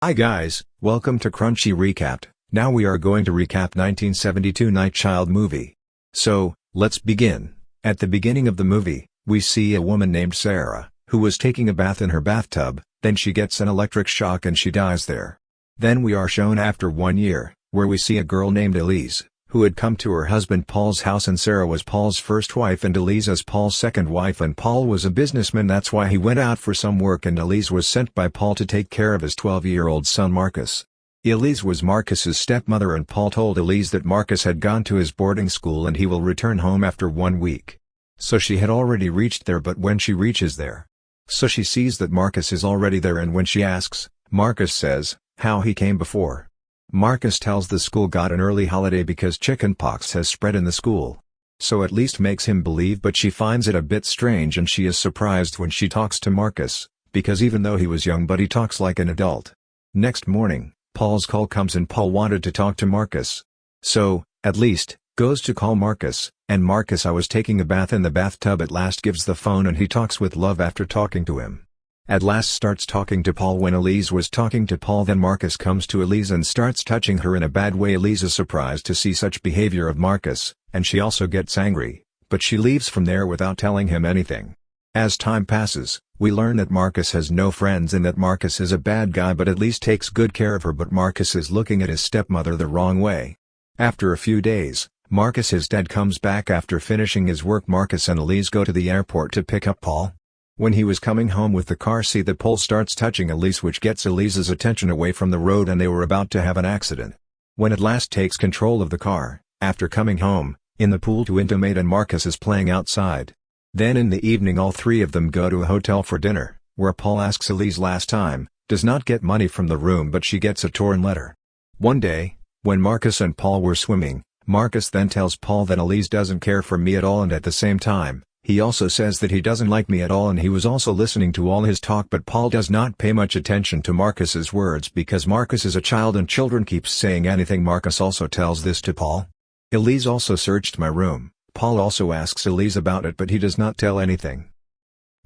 Hi guys, welcome to Crunchy Recapped. Now we are going to recap 1972 Night Child movie. So, let's begin. At the beginning of the movie, we see a woman named Sarah, who was taking a bath in her bathtub, then she gets an electric shock and she dies there. Then we are shown after 1 year, where we see a girl named Elise, who had come to her husband Paul's house, and Sarah was Paul's first wife and Elise is Paul's second wife, and Paul was a businessman, that's why he went out for some work, and Elise was sent by Paul to take care of his 12-year-old son Marcus. Elise was Marcus's stepmother, and Paul told Elise that Marcus had gone to his boarding school and he will return home after 1 week. So she had already reached there, but when she reaches there, so she sees that Marcus is already there, and when she asks, Marcus says, how he came before. Marcus tells the school got an early holiday because chickenpox has spread in the school. So at least makes him believe, but she finds it a bit strange and she is surprised when she talks to Marcus, because even though he was young but he talks like an adult. Next morning, Paul's call comes and Paul wanted to talk to Marcus. So, at least, goes to call Marcus, and Marcus, I was taking a bath in the bathtub, at last gives the phone and he talks with love after talking to him. At last starts talking to Paul when Elise was talking to Paul, then Marcus comes to Elise and starts touching her in a bad way. Elise is surprised to see such behavior of Marcus, and she also gets angry, but she leaves from there without telling him anything. As time passes, we learn that Marcus has no friends and that Marcus is a bad guy but at least takes good care of her, but Marcus is looking at his stepmother the wrong way. After a few days, Marcus's dad comes back after finishing his work. Marcus and Elise go to the airport to pick up Paul. When he was coming home with the car, see that Paul starts touching Elise, which gets Elise's attention away from the road and they were about to have an accident. When at last takes control of the car, after coming home, in the pool to intimate, and Marcus is playing outside. Then in the evening all three of them go to a hotel for dinner, where Paul asks Elise last time, does not get money from the room but she gets a torn letter. One day, when Marcus and Paul were swimming, Marcus then tells Paul that Elise doesn't care for me at all, and at the same time, he also says that he doesn't like me at all, and he was also listening to all his talk, but Paul does not pay much attention to Marcus's words because Marcus is a child and children keeps saying anything. Marcus also tells this to Paul. Elise also searched my room. Paul also asks Elise about it but he does not tell anything.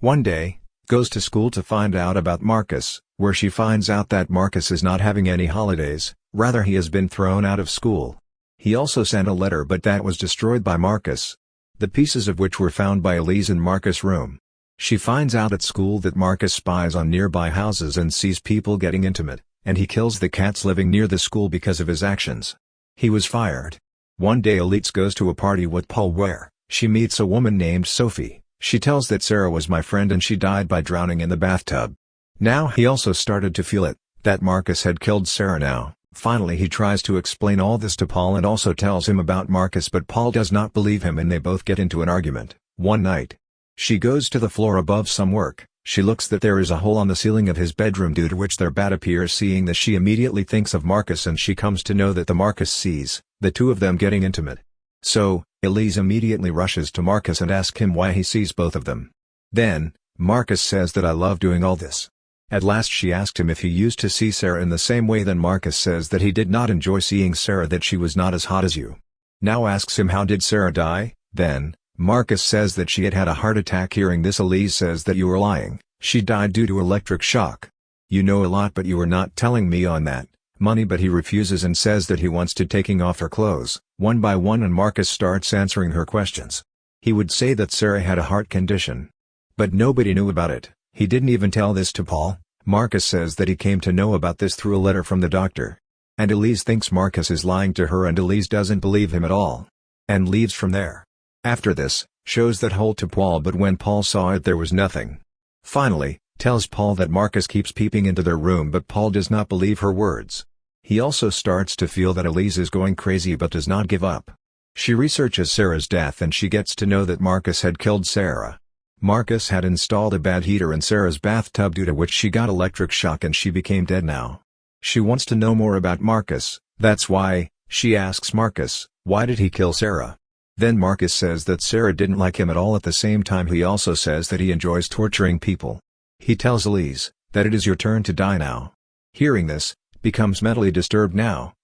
One day, goes to school to find out about Marcus, where she finds out that Marcus is not having any holidays, rather he has been thrown out of school. He also sent a letter but that was destroyed by Marcus, the pieces of which were found by Elise in Marcus' room. She finds out at school that Marcus spies on nearby houses and sees people getting intimate, and he kills the cats living near the school because of his actions. He was fired. One day Elise goes to a party with Paul where she meets a woman named Sophie. She tells that Sarah was my friend and she died by drowning in the bathtub. Now he also started to feel it, that Marcus had killed Sarah. Now, finally he tries to explain all this to Paul and also tells him about Marcus, but Paul does not believe him and they both get into an argument. One night, she goes to the floor above some work. She looks that there is a hole on the ceiling of his bedroom due to which their bat appears. Seeing this she immediately thinks of Marcus and she comes to know that the Marcus sees the two of them getting intimate. So, Elise immediately rushes to Marcus and asks him why he sees both of them. Then, Marcus says that I love doing all this. At last she asked him if he used to see Sarah in the same way, then Marcus says that he did not enjoy seeing Sarah, that she was not as hot as you. Now asks him how did Sarah die, then, Marcus says that she had had a heart attack. Hearing this Elise says that you are lying, she died due to electric shock. You know a lot but you are not telling me on that money, but he refuses and says that he wants to taking off her clothes, one by one, and Marcus starts answering her questions. He would say that Sarah had a heart condition, but nobody knew about it. He didn't even tell this to Paul. Marcus says that he came to know about this through a letter from the doctor. And Elise thinks Marcus is lying to her and Elise doesn't believe him at all, and leaves from there. After this, shows that hole to Paul, but when Paul saw it there was nothing. Finally, tells Paul that Marcus keeps peeping into their room, but Paul does not believe her words. He also starts to feel that Elise is going crazy but does not give up. She researches Sarah's death and she gets to know that Marcus had killed Sarah. Marcus had installed a bad heater in Sarah's bathtub due to which she got electric shock and she became dead now. She wants to know more about Marcus, that's why she asks Marcus, why did he kill Sarah? Then Marcus says that Sarah didn't like him at all. At the same time he also says that he enjoys torturing people. He tells Elise that it is your turn to die now. Hearing this, becomes mentally disturbed now.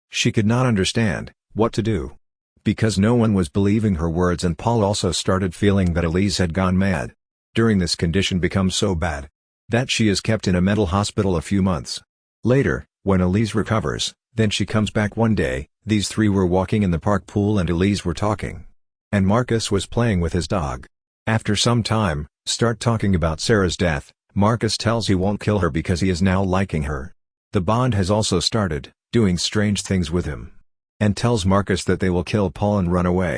She could not understand what to do, because no one was believing her words, and Paul also started feeling that Elise had gone mad. During this condition becomes so bad that she is kept in a mental hospital a few months. Later, when Elise recovers, then she comes back one day. These three were walking in the park pool and Elise were talking. And Marcus was playing with his dog. After some time, start talking about Sarah's death. Marcus tells he won't kill her because he is now liking her. The Bond has also started doing strange things with him. And tells Marcus that they will kill Paul and run away.